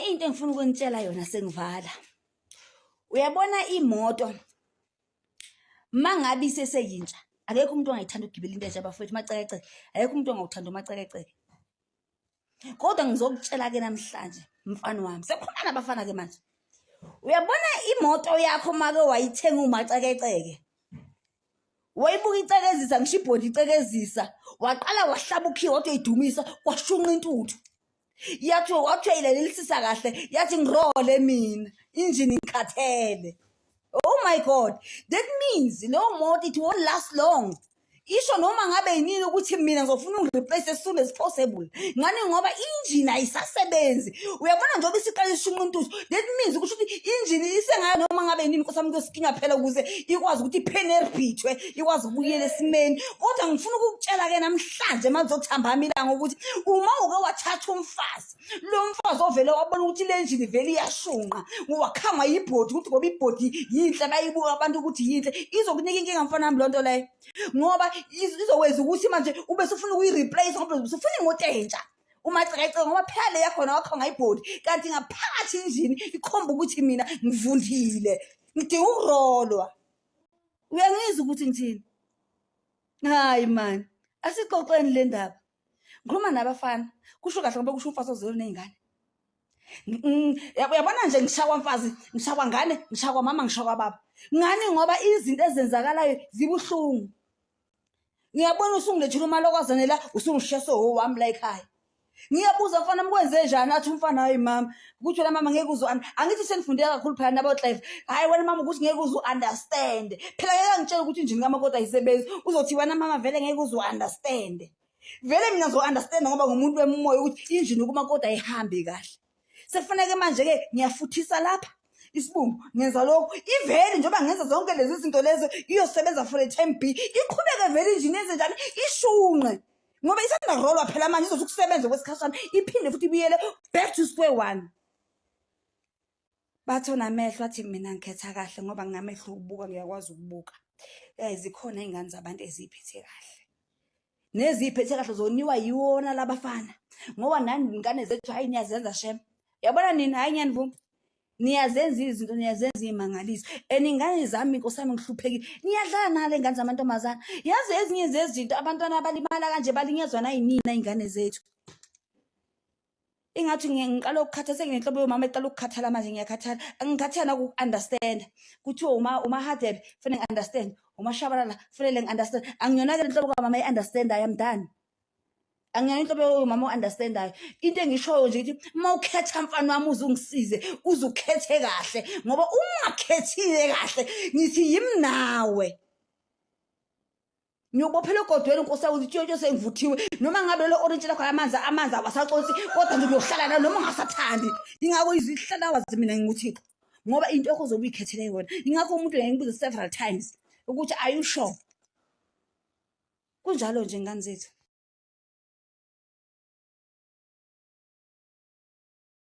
into engifuna ukunitshela yona sengivala. Uyabona imoto mangabe iseseyintsha akekho umuntu ongayithanda ukugibela into enje abafowethu macekece, akekho umuntu ongawuthanda umacekece. Kodwa ngizokutshela ke namhlanje mfana wami, sekukhona nabafana ke manje. Uyabona imoto yakho make wayithenga umacekeceke. Wayibuka icekezisa ngisho ibhodi icekezisa, waqala wahlaba ukhiya wathi uyidumisa kwashunqa intuthu. Yathi wathi ayilelisisa kahle, yathi ngirole mina, engine ingikhathele. Oh my God, that means no motor it won't last long. Isho noma ngabe yini ukuthi mina ngizofuna ungireplace as soon as possible. Ngani ngoba engine ayisasebenzi. Uyabona njengoba isiqala ishunqa intuthu, that means ukuthi engine isengayo noma ngabe yini nkosami kuyosikinga phela ukuze ikwazi ukuthi iphene repeatwe, ikwazi ukuyela esimeni. Kodwa ngifuna ukukutshela ke namhlanje manje uzothamba amilanga ukuthi uma uke wathatha umfazi, lo mfazi ovele wabona ukuthi le engine vele iyashunqa, wakhanga yibhodi ukuthi ngoba ibhodi yinhle bayibuka abantu ukuthi yinhle, izokunika inkinga mfana nami lonto leyo. Ngoba izokwenza ukuthi manje ube sufuna ukuyireplace ngoba usufuna imoto entsha umacekece ngoba phela le yakho wakho ngayibhodi kanti ngaphakathi engine ikhomba ukuthi mina ngivundile ngidinga ukurolwa. Uyangizwa ukuthi ngithini? Hayi man, asixoxeni le ndaba. Ngikhuluma nabafana kusho kahle ngoba kusho umfazi ozelo nezingane. Uyabona nje ngishakwa mfazi, ngishakwa ngane, ngishakwa mama, ngishakwa baba. Ngani ngoba izinto ezenzakalayo zibuhlungu. Ngiyabona usungilethula umalokozane la usungisheso wami la ekhaya. Ngiyabuza mfana mkwenze njani athi umfana hayi mama ukuthi wena mama ngeke uzwa angithi senifundile kakhulu phela nabo Clive. Hayi wena mama ukuthi ngeke uzwa understand. Phela ngeke ngitshela ukuthi injini kamakoti ayisebenzi uzothi wena mama vele ngeke uzwa understand. Vele mina ngizo understand ngoba ngumuntu wemoya ukuthi injini kumakoti ayihambi kahle. Sekufanele manje ke ngiyafuthisa lapha isibumbu ngenza lokho iveli njengoba ngenza zonke lezi zinto lezo iyosebenza for a time B iqhubeke vele injini yenze njani ishunqe ngoba isanda rolwa phela manje izothi ukusebenza kwesikhashana iphinde futhi ibuyele back to square one. Bathona amehlo athi mina ngikhetha kahle ngoba nginamehlo ukubuka ngiyakwazi ukubuka. Zikhona izingane zabantu eziphethe kahle neziphethe kahle zoniwa yiwona labafana ngoba nani ingane zethu hayi niyazenza shem. Yabona nini hayi ngiyanivuma niyazenza izinto niyazenza imangaliso eningane zami inkosami ngihluphekile niyadlala nale ingane zamantombazana. Yazi ezinye zezinto abantwana abalimala kanje balinyazwa nayinina ingane zethu. Ingathi ngiqala ukukhathala ngenhlobo yomama eqala ukukhathala manje ngiyakhathala angikhathana uku-understand kuthiwa uma Hadebe fanele ngi-understand uma Shabalala fanele ngi-understand angiyona ke inhlobo kamama i-understand I am done. Angiyona inhlobo yomama u-understandayo. Into engishoyo nje ukuthi mawukhetha mfana wami uzungisize uzukhethe kahle ngoba ungakhethile kahle ngithi yimnawe ngiyobophela egodweni nkosi ukuthi tshontsho sengivuthiwe noma ngabe lo orange lakho amanzi awasaxosi kodwa nje uyohlala na noma ungasathandi. Ingakho izihlala wazi mina ngikuthixo ngoba into yakho uzobe uyikhethele yona. Ingakho umuntu ngiyibuza several times ukuthi are you sure? Kunjalo nje ngane zethu.